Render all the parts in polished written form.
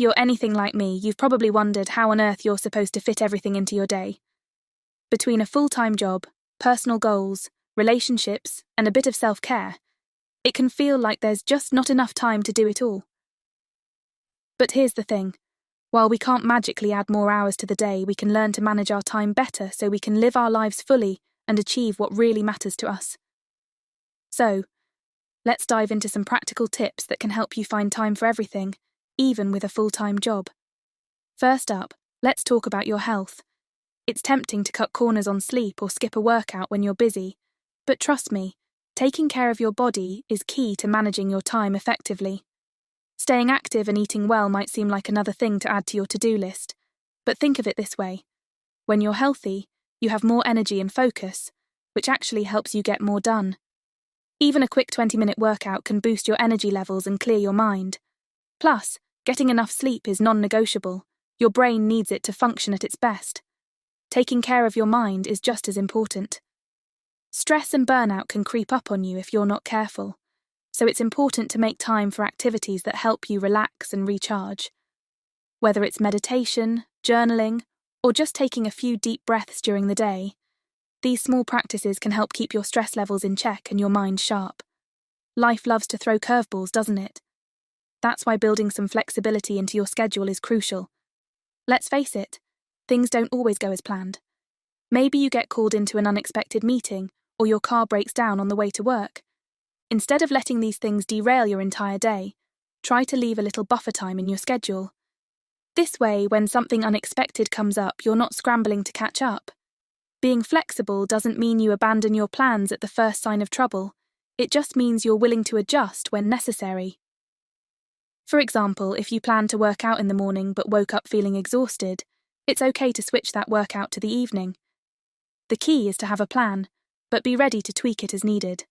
you're anything like me, you've probably wondered how on earth you're supposed to fit everything into your day. Between a full-time job, personal goals, relationships, and a bit of self-care, it can feel like there's just not enough time to do it all. But here's the thing. While we can't magically add more hours to the day, we can learn to manage our time better so we can live our lives fully and achieve what really matters to us. So, let's dive into some practical tips that can help you find time for everything, even with a full-time job. First up, let's talk about your health. It's tempting to cut corners on sleep or skip a workout when you're busy, but trust me, taking care of your body is key to managing your time effectively. Staying active and eating well might seem like another thing to add to your to-do list, but think of it this way. When you're healthy, you have more energy and focus, which actually helps you get more done. Even a quick 20-minute workout can boost your energy levels and clear your mind. Plus, getting enough sleep is non-negotiable. Your brain needs it to function at its best. Taking care of your mind is just as important. Stress and burnout can creep up on you if you're not careful, so it's important to make time for activities that help you relax and recharge. Whether it's meditation, journaling, or just taking a few deep breaths during the day, these small practices can help keep your stress levels in check and your mind sharp. Life loves to throw curveballs, doesn't it? That's why building some flexibility into your schedule is crucial. Let's face it, things don't always go as planned. Maybe you get called into an unexpected meeting, or your car breaks down on the way to work. Instead of letting these things derail your entire day, try to leave a little buffer time in your schedule. This way, when something unexpected comes up, you're not scrambling to catch up. Being flexible doesn't mean you abandon your plans at the first sign of trouble. It just means you're willing to adjust when necessary. For example, if you plan to work out in the morning but woke up feeling exhausted, it's okay to switch that workout to the evening. The key is to have a plan, but be ready to tweak it as needed.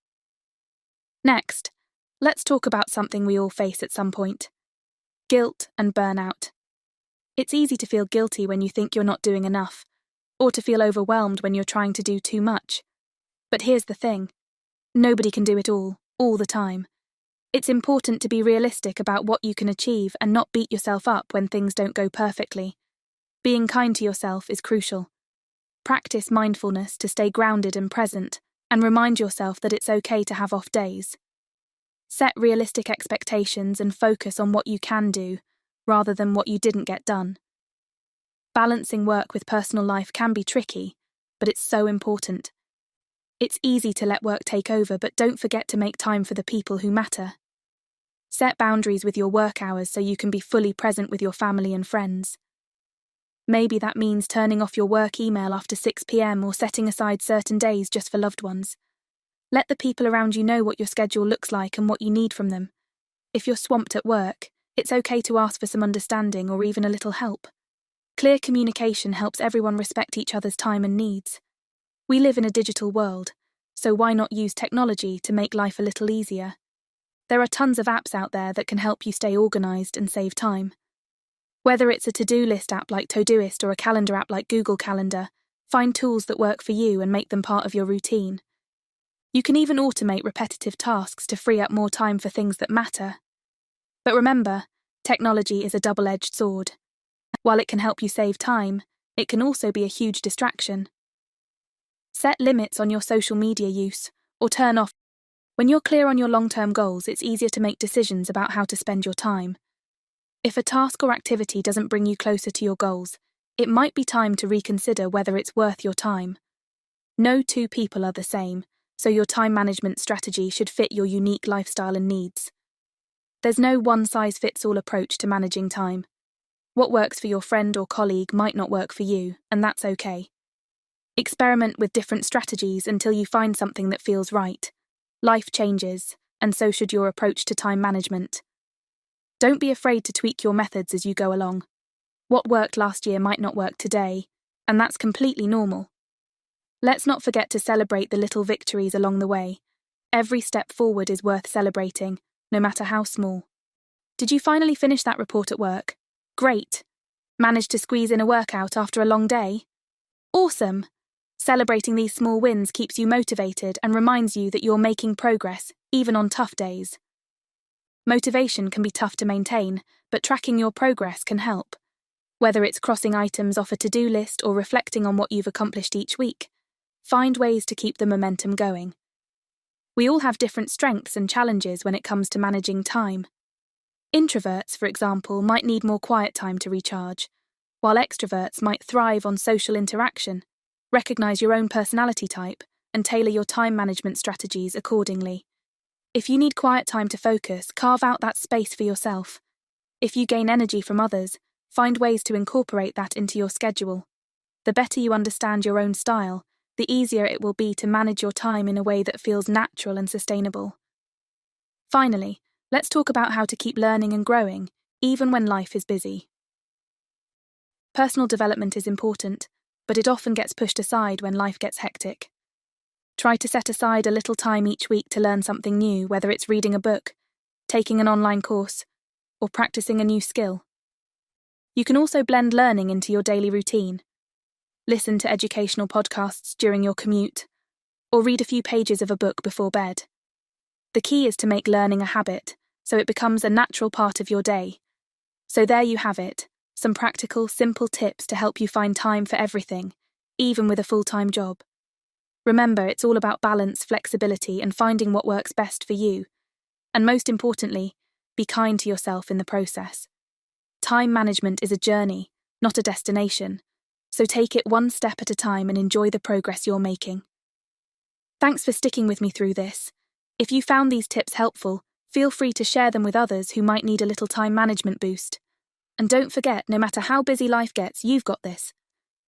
Next, let's talk about something we all face at some point: guilt and burnout. It's easy to feel guilty when you think you're not doing enough, or to feel overwhelmed when you're trying to do too much. But here's the thing. Nobody can do it all the time. It's important to be realistic about what you can achieve and not beat yourself up when things don't go perfectly. Being kind to yourself is crucial. Practice mindfulness to stay grounded and present, and remind yourself that it's okay to have off days. Set realistic expectations and focus on what you can do, rather than what you didn't get done. Balancing work with personal life can be tricky, but it's so important. It's easy to let work take over, but don't forget to make time for the people who matter. Set boundaries with your work hours so you can be fully present with your family and friends. Maybe that means turning off your work email after 6 p.m. or setting aside certain days just for loved ones. Let the people around you know what your schedule looks like and what you need from them. If you're swamped at work, it's okay to ask for some understanding or even a little help. Clear communication helps everyone respect each other's time and needs. We live in a digital world, so why not use technology to make life a little easier? There are tons of apps out there that can help you stay organised and save time. Whether it's a to-do list app like Todoist or a calendar app like Google Calendar, find tools that work for you and make them part of your routine. You can even automate repetitive tasks to free up more time for things that matter. But remember, technology is a double-edged sword. While it can help you save time, it can also be a huge distraction. Set limits on your social media use, or turn off. When you're clear on your long-term goals, it's easier to make decisions about how to spend your time. If a task or activity doesn't bring you closer to your goals, it might be time to reconsider whether it's worth your time. No two people are the same, so your time management strategy should fit your unique lifestyle and needs. There's no one-size-fits-all approach to managing time. What works for your friend or colleague might not work for you, and that's okay. Experiment with different strategies until you find something that feels right. Life changes, and so should your approach to time management. Don't be afraid to tweak your methods as you go along. What worked last year might not work today, and that's completely normal. Let's not forget to celebrate the little victories along the way. Every step forward is worth celebrating, no matter how small. Did you finally finish that report at work? Great. Managed to squeeze in a workout after a long day? Awesome. Celebrating these small wins keeps you motivated and reminds you that you're making progress, even on tough days. Motivation can be tough to maintain, but tracking your progress can help. Whether it's crossing items off a to-do list or reflecting on what you've accomplished each week, find ways to keep the momentum going. We all have different strengths and challenges when it comes to managing time. Introverts, for example, might need more quiet time to recharge, while extroverts might thrive on social interaction. Recognize your own personality type and tailor your time management strategies accordingly. If you need quiet time to focus, carve out that space for yourself. If you gain energy from others, find ways to incorporate that into your schedule. The better you understand your own style, the easier it will be to manage your time in a way that feels natural and sustainable. Finally, let's talk about how to keep learning and growing, even when life is busy. Personal development is important, but it often gets pushed aside when life gets hectic. Try to set aside a little time each week to learn something new, whether it's reading a book, taking an online course, or practicing a new skill. You can also blend learning into your daily routine. Listen to educational podcasts during your commute, or read a few pages of a book before bed. The key is to make learning a habit, so it becomes a natural part of your day. So there you have it, some practical, simple tips to help you find time for everything, even with a full-time job. Remember, it's all about balance, flexibility, and finding what works best for you. And most importantly, be kind to yourself in the process. Time management is a journey, not a destination, so take it one step at a time and enjoy the progress you're making. Thanks for sticking with me through this. If you found these tips helpful, feel free to share them with others who might need a little time management boost. And don't forget, no matter how busy life gets, you've got this.